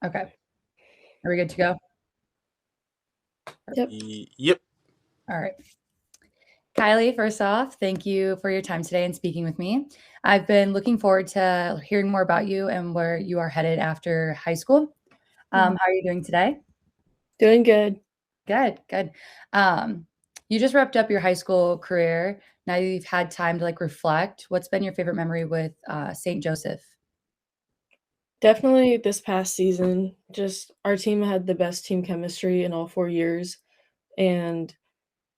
Okay. Are we good to go? Yep. Yep. All right. Kylie, first off, thank you for your time today and speaking with me. I've been looking forward to hearing more about you and where you are headed after high school. How are you doing today? Doing good. Good, good. Um, you just wrapped up your high school career. Now you've had time to reflect. What's been your favorite memory with St. Joseph? Definitely this past season, just our team had the best team chemistry in all 4 years, and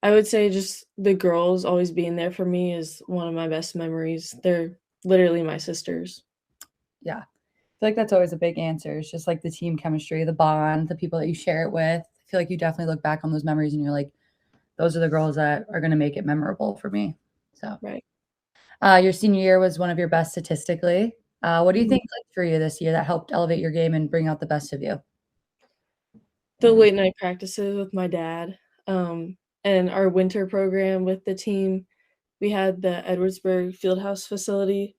I would say just the girls always being there for me is one of my best memories. They're literally my sisters. Yeah. I feel like that's always a big answer. It's just like the team chemistry, the bond, the people that you share it with. I feel like you definitely look back on those memories and you're like, those are the girls that are going to make it memorable for me. So, Right. your senior year was one of your best statistically. What do you Mhm. think for you this year that helped elevate your game and bring out the best of you? The late night practices with my dad, and our winter program with the team, we had the Edwardsburg Fieldhouse facility.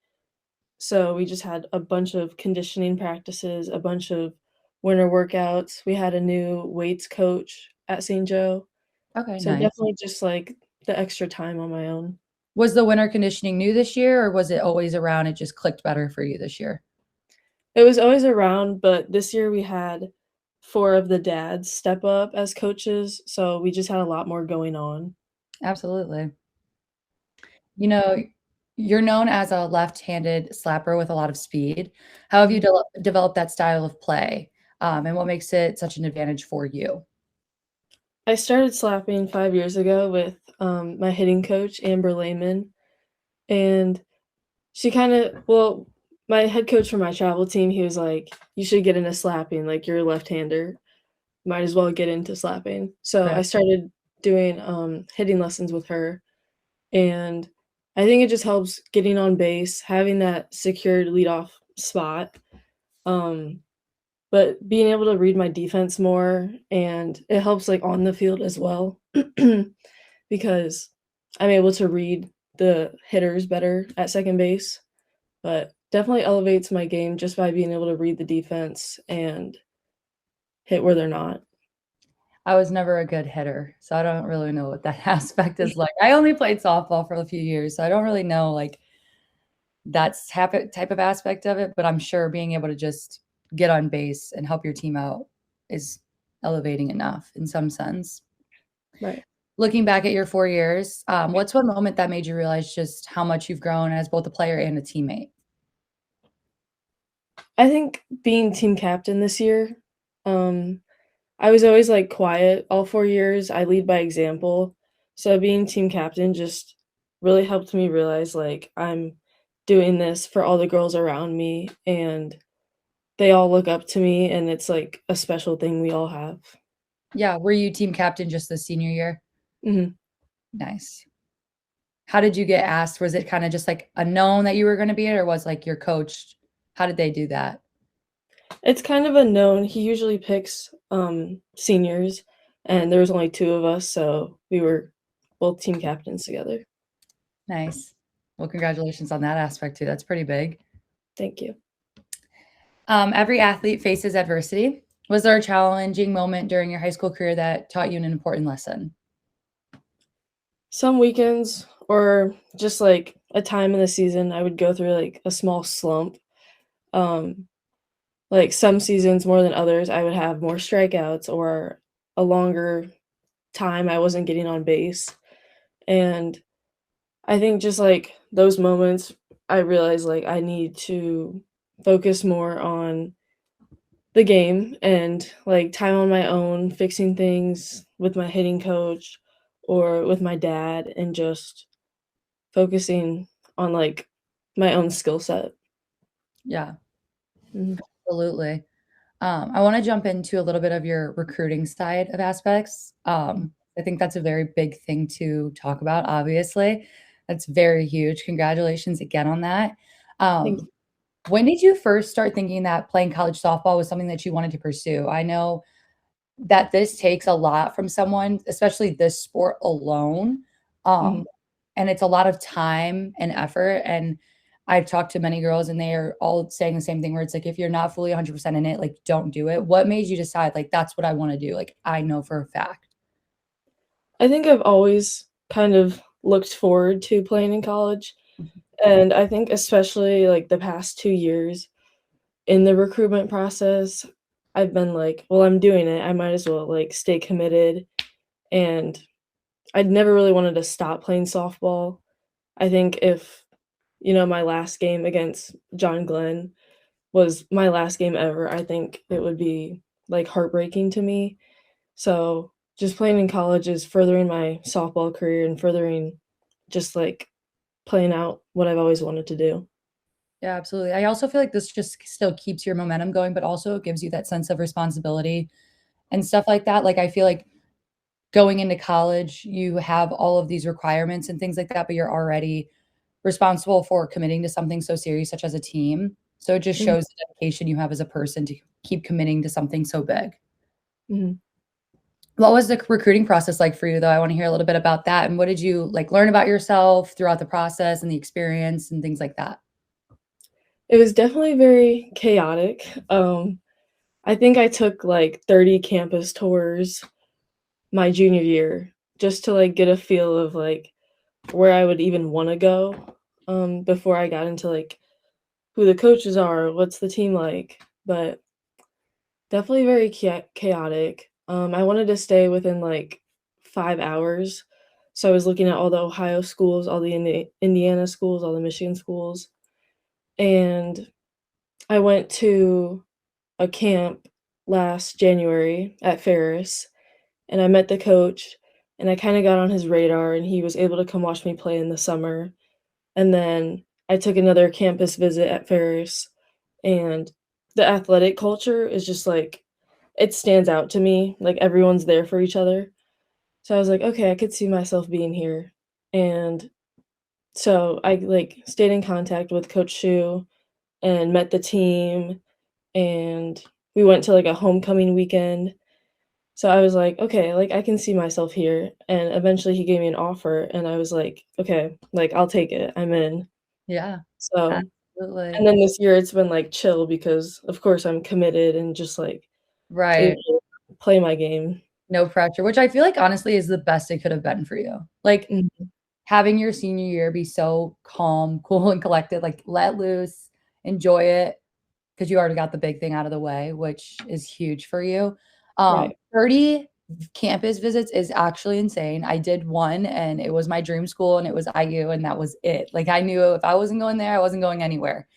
So we just had a bunch of conditioning practices, a bunch of winter workouts. We had a new weights coach at St. Joe. Okay, So nice. definitely just like the extra time on my own. Was the winter conditioning new this year or was it always around? It just clicked better for you this year? It was always around, but this year we had 4 of the dads step up as coaches, so we just had a lot more going on. Absolutely. You know, you're known as a left-handed slapper with a lot of speed. How have you Mhm. developed that style of play, and what makes it such an advantage for you? I started slapping 5 years ago with, my hitting coach, Amber Lehman, and she kinda well, my head coach for my travel team, he was like, "You should get into slapping, like, you're a left-hander, might as well get into slapping." So Right. I started doing, hitting lessons with her, and I think it just helps getting on base, having that secured leadoff spot, um, but being able to read my defense more, and it helps, like, on the field as well because I'm able to read the hitters better at second base, but definitely elevates my game just by being able to read the defense and hit where they're not. I was never a good hitter, so I don't really know what that aspect is like. I only played softball for a few years, so I don't really know, that's type of aspect of it, but I'm sure being able to just get on base and help your team out is elevating enough in some sense. Right. Looking back at your 4 years, what's one moment that made you realize just how much you've grown as both a player and a teammate? I think being team captain this year, um, I was always, like, quiet all 4 years, I lead by example, so being team captain just really helped me realize, like, I'm doing this for all the girls around me, and they all look up to me, and it's, like, a special thing we all have. Yeah, were you team captain just the senior year? Mhm. Nice. How did you get asked? Was it kinda just, like, a known that you were gonna be it, or was, your coach how did they do that? It's kind of a known he usually picks, seniors, and there was only 2 of us, so we were both team captains together. Nice. Well, congratulations on that aspect too, that's pretty big. Thank you. Every athlete faces adversity. Was there a challenging moment during your high school career that taught you an important lesson? Some weekends or just, like, a time in the season, I would go through, like, a small slump. Um, like, some seasons more than others, I would have more strikeouts or a longer time I wasn't getting on base, and I think just, like, those moments, I realized, like, I need to focus more on the game and, like, time on my own, fixing things with my hitting coach or with my dad, and just focusing on, like, my own skill set. Yeah, Mhm. absolutely. I wanna jump into a little bit of your recruiting side of aspects. I think that's a very big thing to talk about, obviously. That's very huge. Congratulations again on that. Thank Um, when did you first start thinking that playing college softball was something that you wanted to pursue? I know that this takes a lot from someone, especially this sport alone, Mhm. um, and it's a lot of time and effort, and I've talked to many girls and they are all saying the same thing where it's like, if you're not fully 100% in it, like, don't do it. What made you decide, like, that's what I want to do? Like, I know for a fact. I think I've always kind of looked forward to playing in college, Mhm. and I think especially, like, the past 2 years in the recruitment process, I've been like, "Well, I'm doing it, I might as well, like, stay committed," and I'd never really wanted to stop playing softball. I think if, my last game against John Glenn was my last game ever, I think it would be, like, heartbreaking to me. So, just playing in college is furthering my softball career and furthering just, like, playing out what I've always wanted to do. Yeah, absolutely. I also feel like this just still keeps your momentum going, but also gives you that sense of responsibility and stuff like that. Like, I feel like going into college, you have all of these requirements and things like that, but you're already responsible for committing to something so serious, such as a team. So it just Mhm, shows the dedication you have as a person to keep committing to something so big. mhm. What was the recruiting process like for you, though? I want to hear a little bit about that. And what did you like learn about yourself throughout the process and the experience and things like that? It was definitely very chaotic. I think I took, like, 30 campus tours my junior year just to, like, get a feel of, like, where I would even wanna go, before I got into, like, who the coaches are, what's the team like, but definitely very chaotic. I wanted to stay within, like, 5 hours, so I was looking at all the Ohio schools, all the Indiana schools, all the Michigan schools, and I went to a camp last January at Ferris, and I met the coach, and I kinda got on his radar, and he was able to come watch me play in the summer, and then I took another campus visit at Ferris, and the athletic culture is just, like, it stands out to me, like, everyone's there for each other. So I was like, "Okay, I could see myself being here." And so I, like, stayed in contact with Coach Shu and met the team, and we went to, like, a homecoming weekend. So I was like, "Okay, like, I can see myself here." And eventually he gave me an offer, and I was like, "Okay, like, I'll take it. I'm in." Yeah, So and absolutely. then this year it's been, like, chill because, of course, I'm committed and just, like, able Right. to play my game. No pressure, which I feel like honestly is the best it could have been for you. Like, Mhm. having your senior year be so calm, cool, and collected, like, let loose, enjoy it, because you already got the big thing out of the way, which is huge for you. Right. 30 campus visits is actually insane. I did one, and it was my dream school, and it was IU, and that was it. Like, I knew if I wasn't going there, I wasn't going anywhere.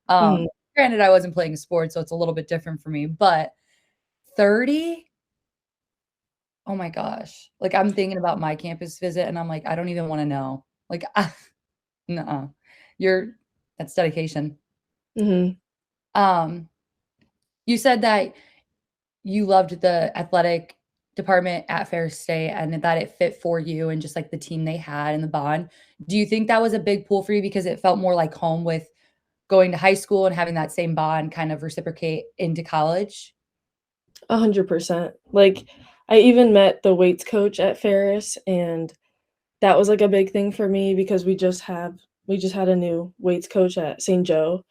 Mhm. Granted, I wasn't playing sports, so it's a little bit different for me, but 30? Oh my gosh. Like, I'm thinking about my campus visit, and I'm like, I don't even wanna know. Like, nuh-uh. You're that's dedication. Mhm. Um, you said that you loved the athletic department at Ferris State and that it fit for you and just, like, the team they had and the bond. Do you think that was a big pull for you because it felt more like home with going to high school and having that same bond kind of reciprocate into college? 100%. Like, I even met the weights coach at Ferris, and that was, like, a big thing for me because we just had a new weights coach at St. Joe,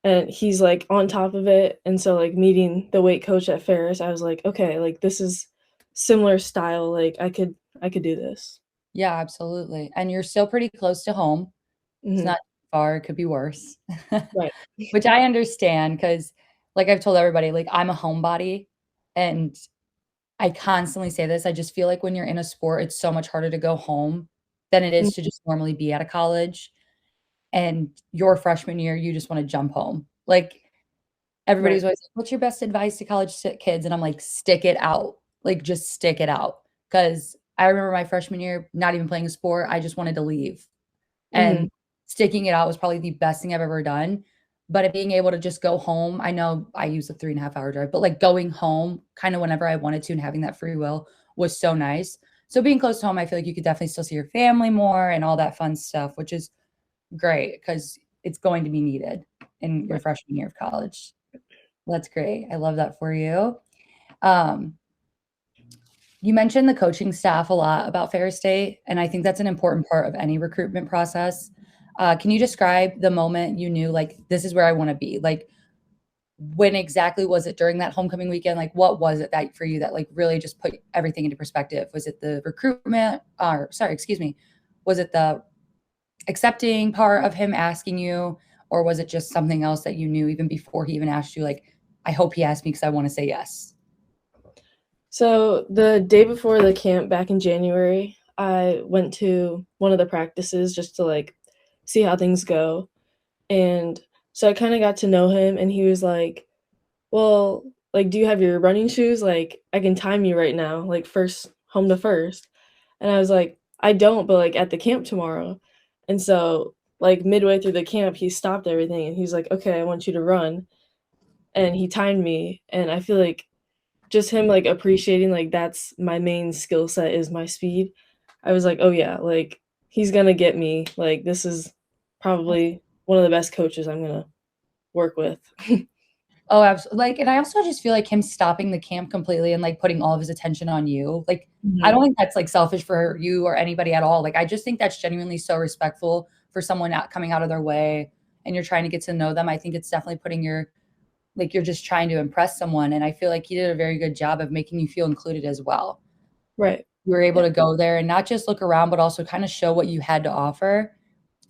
and he's, like, on top of it, and so, like, meeting the weight coach at Ferris, I was like, "Okay, like, this is similar style, like, I could do this." Yeah, absolutely, and you're still pretty close to home. It's Mhm. not far, it could be worse. Right. Which I understand because, like I've told everybody, like, I'm a homebody, and I constantly say this, I just feel like when you're in a sport, it's so much harder to go home than it is to Mhm. just normally be at a college, and your freshman year, you just wanna jump home. Like, Right. everybody's always like, "What's your best advice to college kids?" And I'm like, "Stick it out." Like, just stick it out. Because I remember my freshman year not even playing a sport, I just wanted to leave. Mhm. And sticking it out was probably the best thing I've ever done, but being able to just go home, I know I use a 3.5 hour drive, but, like, going home kinda whenever I wanted to and having that free will was so nice. So being close to home, I feel like you could definitely still see your family more and all that fun stuff, which is great because it's going to be needed in your Right. freshman year of college. That's great. I love that for you. Um, you mentioned the coaching staff a lot about Ferris State, and I think that's an important part of any recruitment process. Can you describe the moment you knew, like, this is where I want to be? Like, when exactly was it during that homecoming weekend? Like, what was it that for you that like really just put everything into perspective? Was it the recruitment? Or sorry, excuse me. Was it the accepting part of him asking you, or was it just something else that you knew even before he even asked you? Like, I hope he asked me because I want to say yes. So the day before the camp back in January, I went to one of the practices just to like see how things go. And so I kind of got to know him and he was like, "Well, like do you have your running shoes? Like I can time you right now, like first home to first." And I was like, "I don't, but like at the camp tomorrow." And so like midway through the camp, he stopped everything and he's like, "Okay, I want you to run." And he timed me and I feel like just him, like, appreciating, like, that's my main skill set is my speed. I was like, "Oh, yeah, like, he's gonna get me, like, this is probably one of the best coaches I'm gonna work with." Oh, absolutely. Like, and I also just feel like him stopping the camp completely and like putting all of his attention on you. Like, I don't Mhm. think that's like selfish for you or anybody at all. Like, I just think that's genuinely so respectful for someone not coming out of their way and you're trying to get to know them. I think it's definitely putting your like you're just trying to impress someone. And I feel like he did a very good job of making you feel included as well. Right. You were able Yeah. to go there and not just look around, but also kind of show what you had to offer.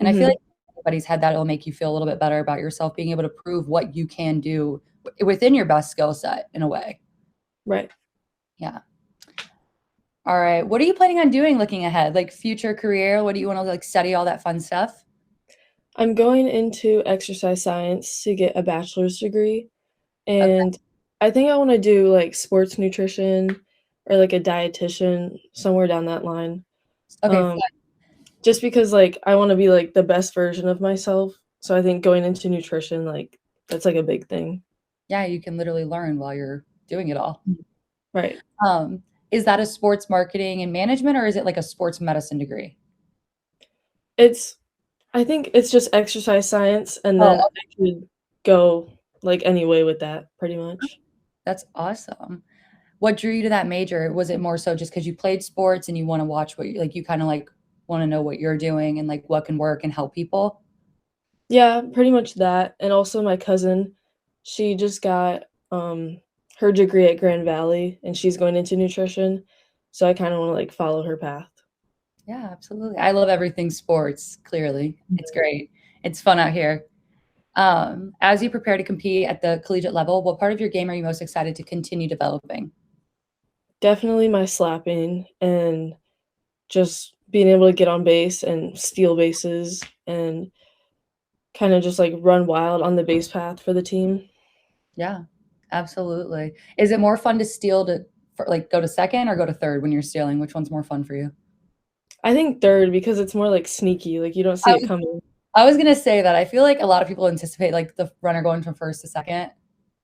And I feel like Mhm. everybody's had that. It'll make you feel a little bit better about yourself, being able to prove what you can do within your best skill set in a way. Right. Yeah. All right. What are you planning on doing looking ahead? Like future career? What do you want to like study all that fun stuff? I'm going into exercise science to get a bachelor's degree, Okay. and I think I wanna do, like, sports nutrition or, like, a dietitian, somewhere down that line. Okay. Um Just because, like, I wanna be, like, the best version of myself, so I think going into nutrition, like, that's, like, a big thing. Yeah, you can literally learn while you're doing it all. Mhm. Right. Um, is that a sports marketing and management or is it like a sports medicine degree? It's I think it's just exercise science, and Oh, then I could go, like, any way with that, pretty much. that's awesome. What drew you to that major? Was it more so just because you played sports and you wanna watch what you like, you kinda, like, wanna know what you're doing and, like, what can work and help people? Yeah, pretty much that, and also my cousin, she just got, her degree at Grand Valley, and she's going into nutrition, so I kinda wanna, like, follow her path. Yeah, absolutely. I love everything sports, clearly. It's Mhm. great. It's fun out here. As you prepare to compete at the collegiate level, what part of your game are you most excited to continue developing? Definitely my slapping and just being able to get on base and steal bases and kinda just, like, run wild on the base path for the team. Yeah, absolutely. Is it more fun to steal to for, like, go to second or go to third when you're stealing? Which one's more fun for you? I think 3rd because it's more, like, sneaky, like, you don't I see it was coming. I was gonna say that. I feel like a lot of people anticipate, like, the runner going from first to second,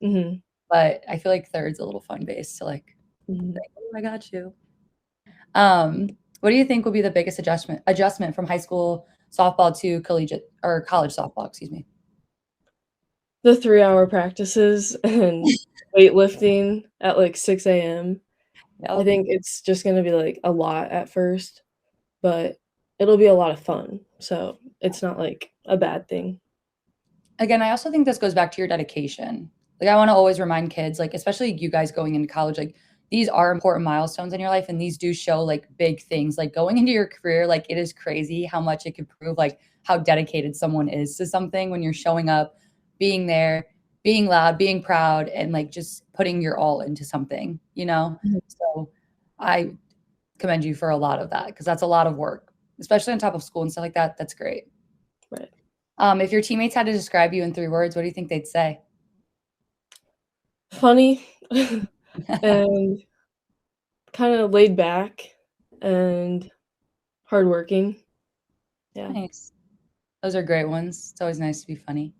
Mhm, but I feel like third's a little fun base to, like, mhm. say, "Oh, I got you." Um, what do you think will be the biggest adjustment from high school softball to collegiate or college softball, excuse me? The 3-hour practices and weightlifting at, like, 6 AM. I Yep. think it's just gonna be, like, a lot at first, but it'll be a lot of fun, so it's not, like, a bad thing. Again, I also think this goes back to your dedication. Like, I wanna always remind kids, like, especially you guys going into college, like, these are important milestones in your life, and these do show, like, big things. Like, going into your career, like, it is crazy how much it could prove, like, how dedicated someone is to something when you're showing up, being there, being loud, being proud, and, like, just putting your all into something, you know? Mhm. So, I commend you for a lot of that because that's a lot of work, especially on top of school and stuff like that. That's great. Right. If your teammates had to describe you in 3 words, what do you think they'd say? Funny and kinda laid back and hardworking. Yeah. Nice. Those are great ones. It's always nice to be funny.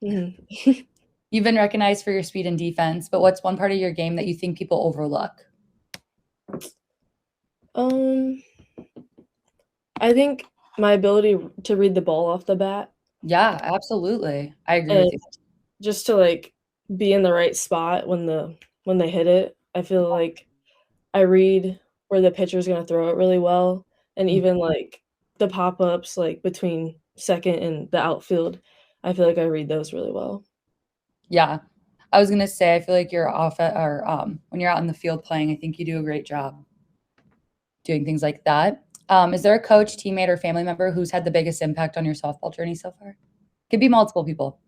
Mhm. You've been recognized for your speed and defense, but what's one part of your game that you think people overlook? Um, I think my ability to read the ball off the bat Yeah, absolutely. I agree and with you. just to, like, be in the right spot when they hit it. I feel like I read where the pitcher's gonna throw it really well, and Mhm. even, like, the pop-ups, like, between second in the outfield. I feel like I read those really well. Yeah. I was gonna say, I feel like you're off at or when you're out in the field playing, I think you do a great job doing things like that. Is there a coach, teammate, or family member who's had the biggest impact on your softball journey so far? Could be multiple people.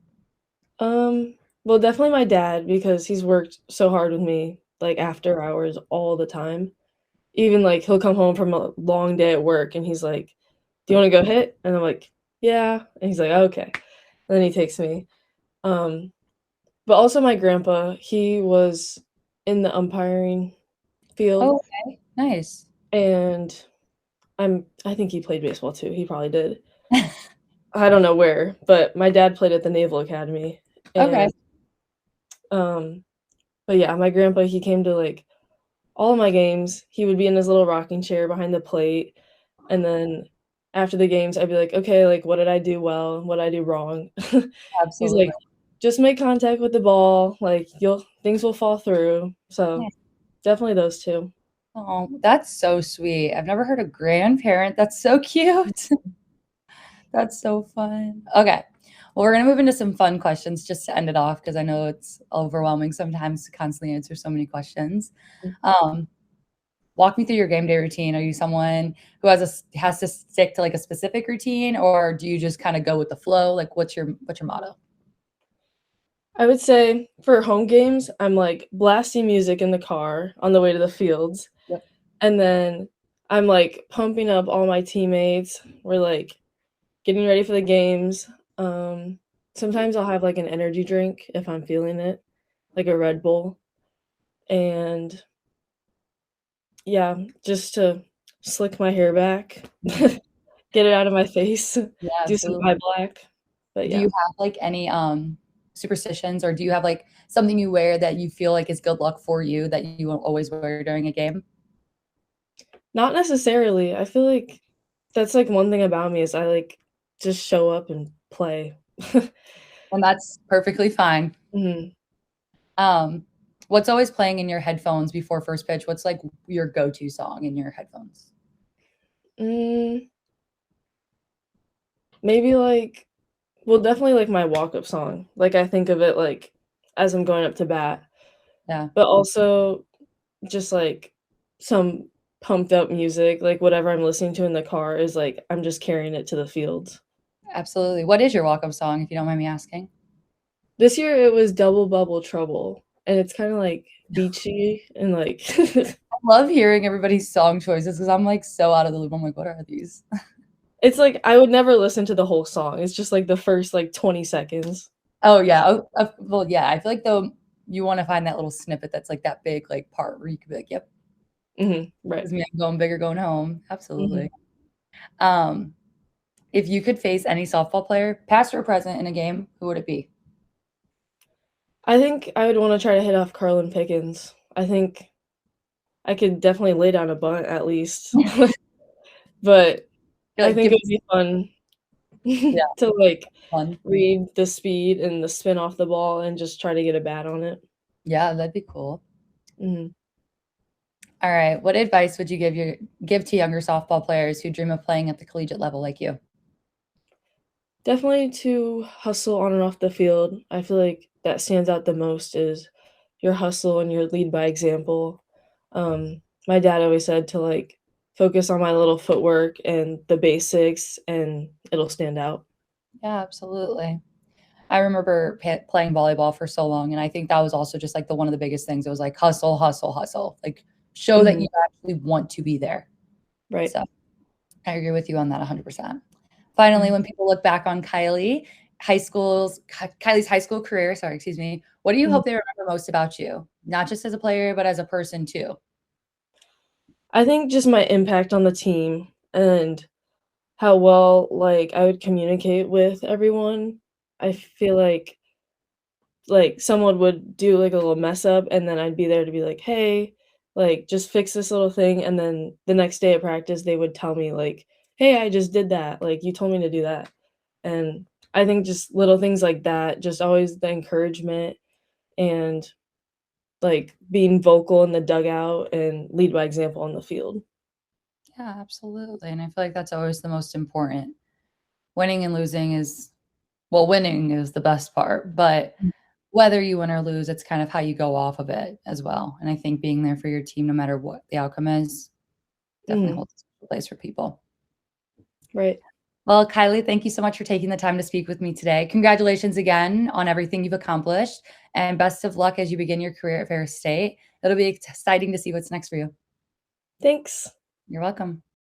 Well, definitely my dad because he's worked so hard with me, like, after hours all the time. Even, like, he'll come home from a long day at work, and he's like, "Do you wanna go hit?" And I'm like, "Yeah." And he's like, "Okay." And then he takes me. Um, but also my grandpa, he was in the umpiring field, Oh, okay. Nice. and I think he played baseball too, he probably did. I don't know where, but my dad played at the Naval Academy, Okay. and, um but yeah, my grandpa, he came to, like, all of my games. He would be in his little rocking chair behind the plate, and then after the games, I'd be like, "Okay, like, what did I do well? What did I do wrong?" He's like, Absolutely. "Just make contact with the ball, like, you'll things will fall through." So, definitely those 2. Oh, that's so sweet. I've never heard a grandparent. That's so cute. That's so fun. Okay. Well, we're gonna move into some fun questions just to end it off because I know it's overwhelming sometimes to constantly answer so many questions. Mm. Um, Walk me through your game day routine. Are you someone who has to stick to like a specific routine, or do you just kind of go with the flow? Like, what's your motto? I would say for home games, I'm, like, blasting music in the car on the way to the fields, Yep. and then I'm, like, pumping up all my teammates. We're, like, getting ready for the games. Um, Sometimes I'll have, like, an energy drink if I'm feeling it, like a Red Bull, and yeah, just to slick my hair back, get it out of my face, Yeah, do some absolutely. eye black, but Do you yeah. have like any superstitions, or do you have like something you wear that you feel like is good luck for you that you will always wear during a game? Not necessarily, I feel like that's, like, one thing about me is I, like, just show up and play. And that's perfectly fine. Mhm. Um, what's always playing in your headphones before first pitch? What's like your go-to song in your headphones? Mm, maybe, like well, definitely, like, my walk-up song, like, I think of it, like, as I'm going up to bat, Yeah, but also just, like, some pumped up music, like, whatever I'm listening to in the car is, like, I'm just carrying it to the field. absolutely. What is your walk-up song, if you don't mind me asking? This year, it was Double Bubble Trouble, and it's kinda, like, beachy and, like I love hearing everybody's song choices because I'm like so out of the loop. I'm like, what are these? it's like I would never listen to the whole song, it's just, like, the first, like, 20 seconds. Oh yeah. Well, yeah. I feel like though you want to find that little snippet that's like that big like part where you could be like, yep, Mhm, this right. is me. I'm going big or going home. Mhm. Absolutely. Um, if you could face any softball player, past or present, in a game, who would it be? I think I would wanna try to hit off Carlin Pickens. I think I could definitely lay down a bunt at least, but You're I like, think give it me would be fun yeah, to, like, fun. read the speed and the spin off the ball and just try to get a bat on it. Yeah, that'd be cool. Mhm. All right. What advice would you give to younger softball players who dream of playing at the collegiate level like you? Definitely to hustle on and off the field. I feel like that stands out the most is your hustle and your lead by example. My dad always said to, like, focus on my little footwork and the basics, and it'll stand out. Yeah, absolutely. I remember playing volleyball for so long, and I think that was also just like the one of the biggest things. It was like hustle, hustle, hustle. Like show that Mhm. you actually want to be there. Right. So I agree with you on that 100%. Finally, Mhm. when people look back on Kylie's high school career, sorry, excuse me, what do you Mhm. hope they remember most about you? Not just as a player, but as a person too. I think just my impact on the team and how well, like, I would communicate with everyone. I feel like, someone would do, like, a little mess up, and then I'd be there to be like, "Hey, like, just fix this little thing," and then the next day at practice, they would tell me, like, "Hey, I just did that, like, you told me to do that." And I think just little things like that, just always the encouragement and, like, being vocal in the dugout and lead by example on the field. Yeah, absolutely. And I feel like that's always the most important. winning and losing winning is the best part, but whether you win or lose, it's kind of how you go off of it as well. And I think being there for your team, no matter what the outcome is, definitely holds a place for people. Right. Well, Kylie, thank you so much for taking the time to speak with me today. Congratulations again on everything you've accomplished, and best of luck as you begin your career at Ferris State. It'll be exciting to see what's next for you. Thanks. You're welcome.